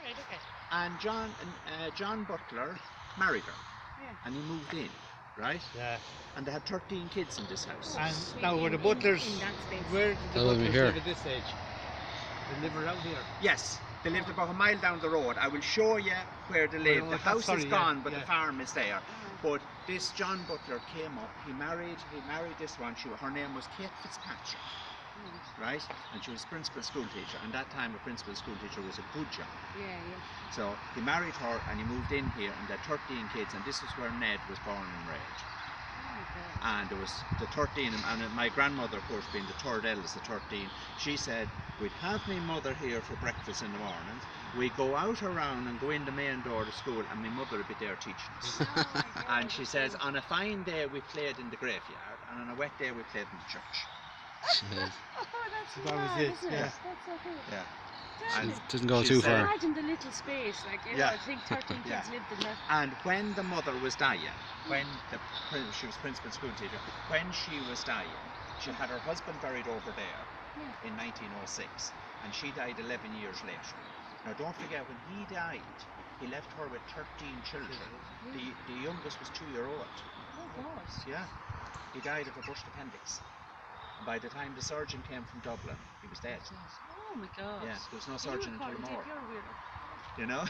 Right, okay. And John Butler married her, and he moved in, right? Yeah. And they had 13 kids in this house. And now were the butlers, in that space. where did the That would be butlers here. live at this stage? They live around here. Yes, they lived about a mile down the road. I will show you where they live. The house is gone, but the farm is there. But this John Butler came up. He married this one. Her name was Kate Fitzpatrick, right? And she was principal school teacher. And that time, a principal school teacher was a good job. Yeah. So he married her, and he moved in here, and they had 13 kids. And this is where Ned was born and raised. And there was the 13, and my grandmother, of course, being the third eldest, the 13, she said, we'd have my mother here for breakfast in the morning, we'd go out around and go in the main door of the school, and my mother would be there teaching us. And she says, on a fine day we played in the graveyard, and on a wet day we played in the church. That's That was mad, it, isn't yeah. That's so cool. Yeah. And It doesn't go she too said- far. imagine the little space, like, you know, I think 13 kids lived in that. And when the mother was dying, she was principal school teacher, when she was dying, she had her husband buried over there in 1906, and she died 11 years later. Now don't forget, when he died, he left her with 13 children. The youngest was 2-year-old. Oh, God. Yeah, he died of a burst appendix. By the time the surgeon came from Dublin, he was dead. Oh, my God. Yeah, there was no surgeon until tomorrow. You're You know?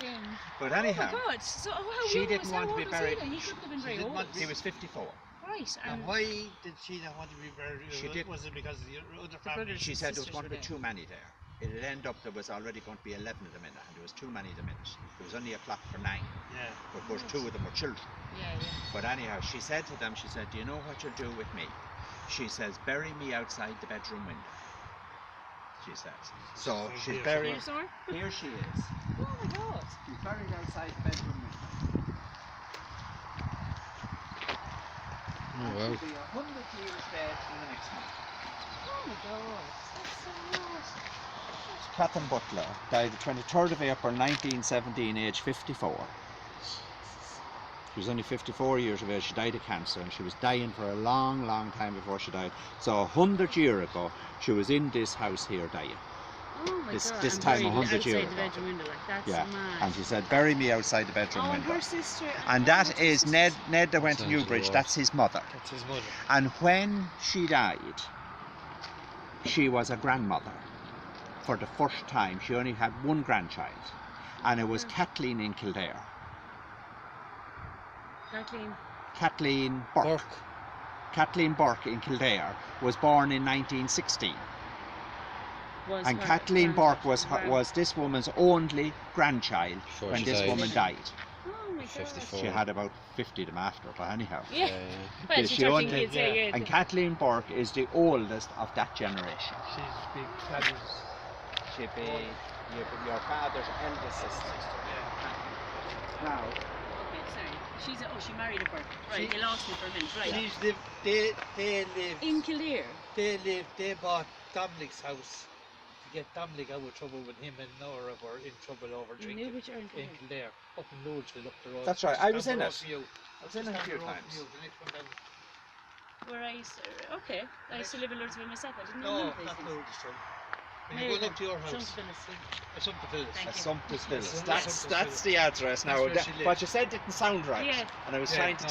weird. But anyhow, Oh, my God. So, how she old didn't was, want how to be old was buried. He couldn't have been very didn't old. want to he was 54. Right. And why did she not want to be buried? She did. Was it because of the other family? brothers. She said there was Sisters going to be were too many there. It would end up there was already going to be 11 of them in it, and there was too many of them in it. There was only a clock for 9. Yeah. But of course 2 of them were children. Yeah. But anyhow, she said to them, she said, do you know what you'll do with me? She says, bury me outside the bedroom window. She says. So she's buried. Here somewhere? Here she is. Oh, my God. She's buried outside the bedroom window. Oh wow. She'll be 100 years dead in the next month. Oh, my God. That's so mad. Catherine Butler died the 23rd of April 1917, age 54. She was only 54 years of age. She died of cancer, and she was dying for a long, long time before she died. So 100 years ago, she was in this house here dying. Oh, my This- God. this And time buried 100 years outside the ago. bedroom window, like, that's Yeah, mad. and she said, bury me outside the bedroom Oh, and window. her sister. And that is Ned that went to Sounds Newbridge. like- That's his mother. That's his mother. And when she died, she was a grandmother for the first time. She only had one grandchild, and it was Kathleen in Kildare. Kathleen Burke. Kathleen Burke in Kildare was born in 1916. And Kathleen Burke was this woman's only grandchild Before when she this died. woman died. Oh, my God. 54. She had about 50 of them after, but anyhow. Yeah. Yeah. Well, She she's 13 only- kids, yeah. And Kathleen Burke is the oldest of that generation. She's big fabulous. She'd be your father's eldest sister. Now, Okay, sorry. She married a Burke. Right, She- they lost me for a minute. Right. She's lived, they lived, In Kildare. they bought Dominic's house to get Dominic out of trouble when him and Nora were in trouble over In drinking. Newbridge or in In Kildare? Kildare, up in Louisville, up the road. That's right, Just I down was the in road it. from you. I was in it a Just few down the road times. from you, the next one down. Where okay. I used to live in Louisville myself. I didn't know No, none of these not things. Louisville. When Maybe you're going up to your Some house, Phyllis. something to Thank you. Assumptus Villas. Assumptus That's Villas. the address now. That's where she lived. What you said didn't sound right. Yeah. And I was Yeah, trying to no.